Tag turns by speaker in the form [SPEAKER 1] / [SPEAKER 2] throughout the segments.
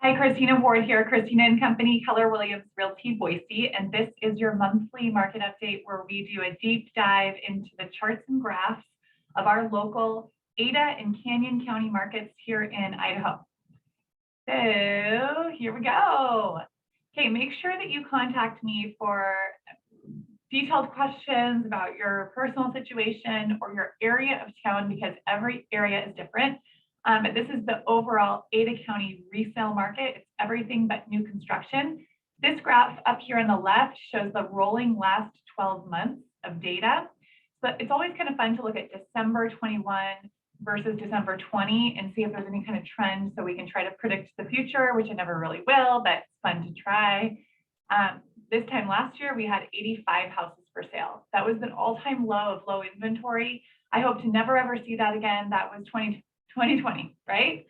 [SPEAKER 1] Hi, Christina Ward here, Christina and Company, Keller Williams Realty Boise, and this is your monthly market update where we do a deep dive into the charts and graphs of our local Ada and Canyon County markets here in Idaho. So here we go. Okay, make sure that you contact me for detailed questions about your personal situation or your area of town because every area is different. This is the overall Ada County resale market. It's everything but new construction. This graph up here on the left shows the rolling last 12 months of data. But it's always kind of fun to look at December 21 versus December 20 and see if there's any kind of trend so we can try to predict the future, which I never really will, but it's fun to try. This time last year, we had 85 houses for sale. That was an all-time low of low inventory. I hope to never ever see that again. That was 2020, right?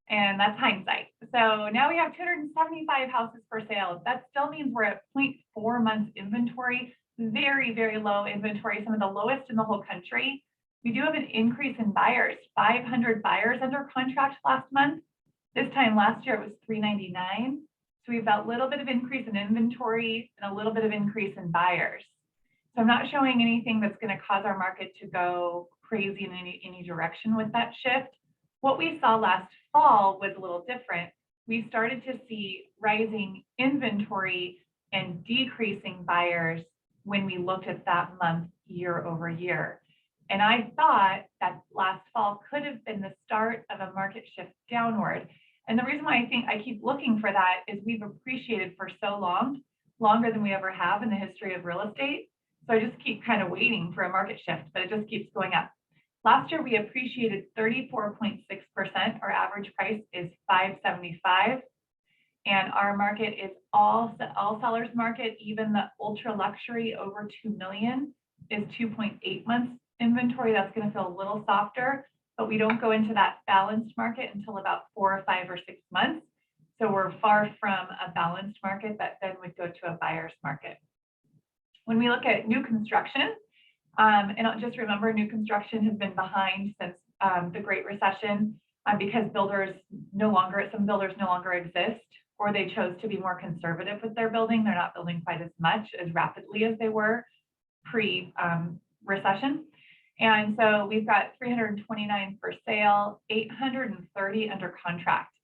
[SPEAKER 1] And that's hindsight. So now we have 275 houses for sale. That still means we're at 0.4 months inventory, very, very low inventory, some of the lowest in the whole country. We do have an increase in buyers, 500 buyers under contract last month. This time last year, it was 399. So we've got a little bit of increase in inventory and a little bit of increase in buyers. So I'm not showing anything that's going to cause our market to go crazy in any direction with that shift. What we saw last fall was a little different. We started to see rising inventory and decreasing buyers when we looked at that month year over year. And I thought that last fall could have been the start of a market shift downward. And the reason why I think I keep looking for that is we've appreciated for so long, longer than we ever have in the history of real estate. So I just keep kind of waiting for a market shift, but it just keeps going up. Last year, we appreciated 34.6%. Our average price is $575. And our market is all sellers market, even the ultra luxury over 2 million is 2.8 months inventory. That's going to feel a little softer, but we don't go into that balanced market until about 4 or 5 or 6 months. So we're far from a balanced market that then would go to a buyer's market. When we look at new construction, and I'll just remember new construction has been behind since the Great Recession because some builders no longer exist, or they chose to be more conservative with their building. They're not building quite as much as rapidly as they were pre-recession. And so we've got 329 for sale, 830 under contract.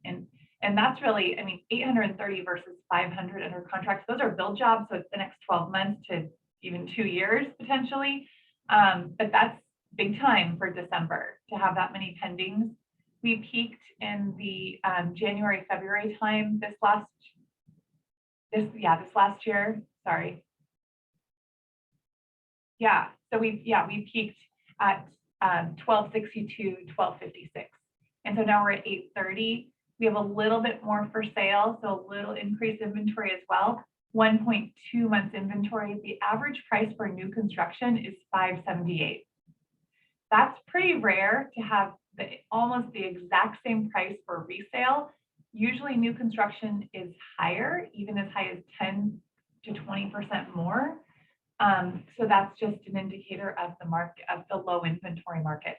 [SPEAKER 1] And that's really, 830 versus 500 under contract. Those are build jobs, so it's the next 12 months to even 2 years potentially. But that's big time for December to have that many pendings. We peaked in the January, February time this last year. Sorry. Yeah, so we peaked at 1262, 1256. And so now we're at 830. We have a little bit more for sale, so a little increased inventory as well. 1.2 months inventory. The average price for new construction is $578. That's pretty rare to have almost the exact same price for resale. Usually new construction is higher, even as high as 10 to 20% more. So that's just an indicator of the market, of the low inventory market.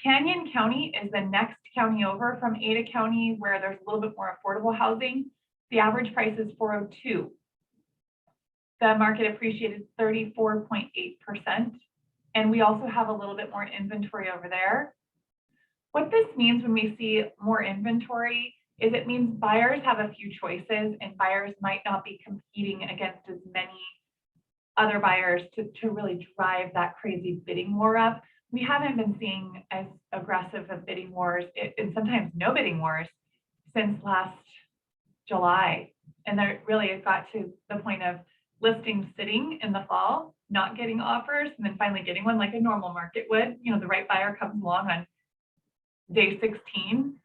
[SPEAKER 1] Canyon County is the next county over from Ada County, where there's a little bit more affordable housing. The average price is $402. The market appreciated 34.8%. And we also have a little bit more inventory over there. What this means when we see more inventory is it means buyers have a few choices and buyers might not be competing against as many other buyers to really drive that crazy bidding war up. We haven't been seeing as aggressive of bidding wars and sometimes no bidding wars since last July. And there really it got to the point of listings sitting in the fall, not getting offers, and then finally getting one like a normal market would. You know, the right buyer comes along on day 16.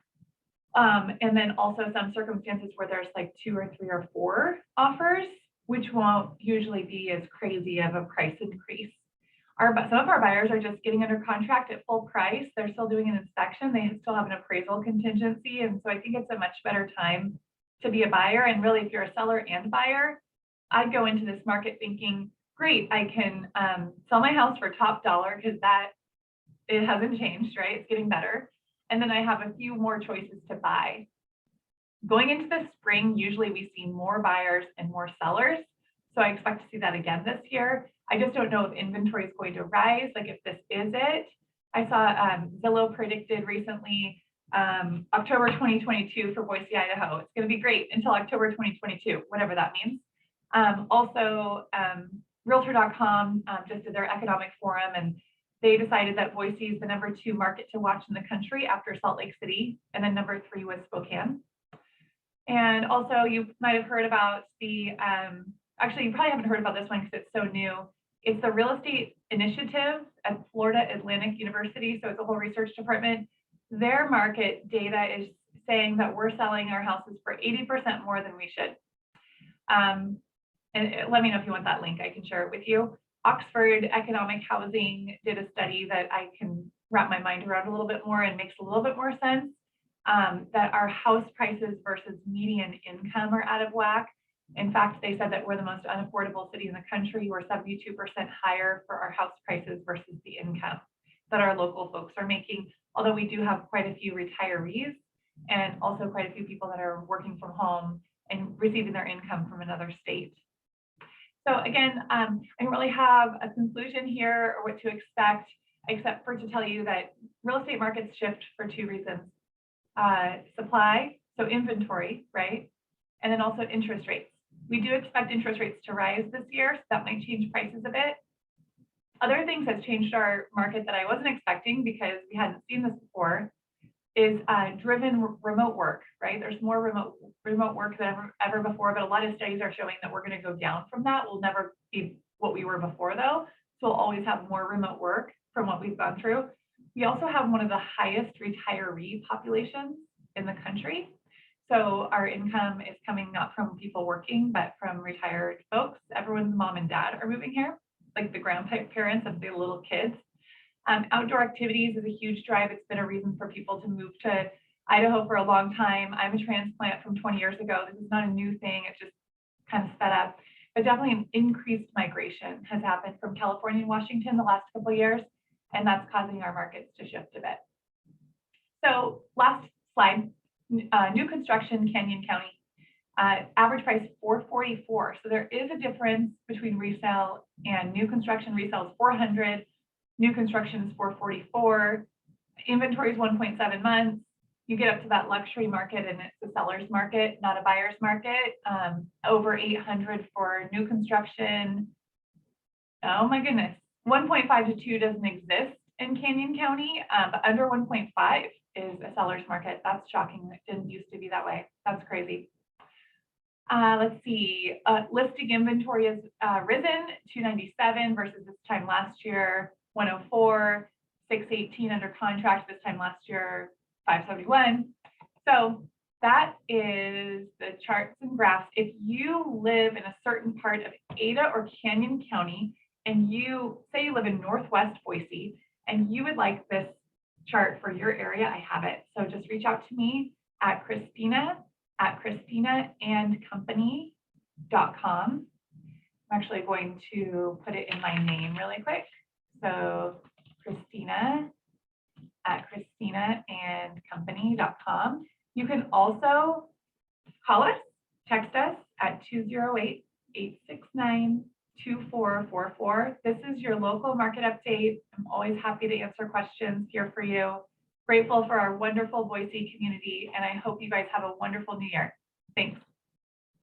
[SPEAKER 1] And then also some circumstances where there's like 2 or 3 or 4 offers, which won't usually be as crazy of a price increase. Some of our buyers are just getting under contract at full price. They're still doing an inspection. They still have an appraisal contingency. And so I think it's a much better time to be a buyer. And really, if you're a seller and buyer, I'd go into this market thinking, great, I can sell my house for top dollar because it hasn't changed, right? It's getting better. And then I have a few more choices to buy. Going into the spring, usually we see more buyers and more sellers. So I expect to see that again this year. I just don't know if inventory is going to rise, like if this is it. I saw Zillow predicted recently October 2022 for Boise, Idaho. It's going to be great until October 2022, whatever that means. Also, Realtor.com just did their economic forum, and they decided that Boise is the #2 market to watch in the country after Salt Lake City, and then #3 was Spokane. And also, you might have heard about the, actually, you probably haven't heard about this one because it's so new. It's the Real Estate Initiative at Florida Atlantic University, so it's a whole research department. Their market data is saying that we're selling our houses for 80% more than we should. And let me know if you want that link, I can share it with you. Oxford Economic Housing did a study that I can wrap my mind around a little bit more and makes a little bit more sense, that our house prices versus median income are out of whack. In fact, they said that we're the most unaffordable city in the country. We're 72% higher for our house prices versus the income that our local folks are making, although we do have quite a few retirees and also quite a few people that are working from home and receiving their income from another state. So again, I don't really have a conclusion here or what to expect, except for to tell you that real estate markets shift for 2 reasons. Supply, so inventory, right? And then also interest rates. We do expect interest rates to rise this year, so that might change prices a bit. Other things that's changed our market that I wasn't expecting because we hadn't seen this before is driven remote work, right? There's more remote work than ever before, but a lot of studies are showing that we're going to go down from that. We'll never be what we were before though. So we'll always have more remote work from what we've gone through. We also have one of the highest retiree populations in the country. So our income is coming not from people working, but from retired folks. Everyone's mom and dad are moving here, like the grandparents of the little kids. Outdoor activities is a huge drive. It's been a reason for people to move to Idaho for a long time. I'm a transplant from 20 years ago. This is not a new thing. It's just kind of sped up. But definitely an increased migration has happened from California and Washington the last couple of years, and that's causing our markets to shift a bit. So last slide, new construction, Canyon County. Average price $444. So there is a difference between resale and new construction. Resale is $400. New construction is $444. Inventory is 1.7 months. You get up to that luxury market and it's a seller's market, not a buyer's market. Over 800 for new construction. Oh my goodness. 1.5 to 2 doesn't exist in Canyon County, but under 1.5 is a seller's market. That's shocking. It didn't used to be that way. That's crazy. Let's see. Listing inventory has risen 297 versus this time last year. 104, 618 under contract this time last year, 571. So that is the charts and graphs. If you live in a certain part of Ada or Canyon County, and you say you live in Northwest Boise, and you would like this chart for your area, I have it. So just reach out to me at christinaandcompany.com. I'm actually going to put it in my name really quick. So Christina at christinaandcompany.com. You can also call us, text us at 208-869-2444. This is your local market update. I'm always happy to answer questions here for you. Grateful for our wonderful Boise community, and I hope you guys have a wonderful new year. Thanks.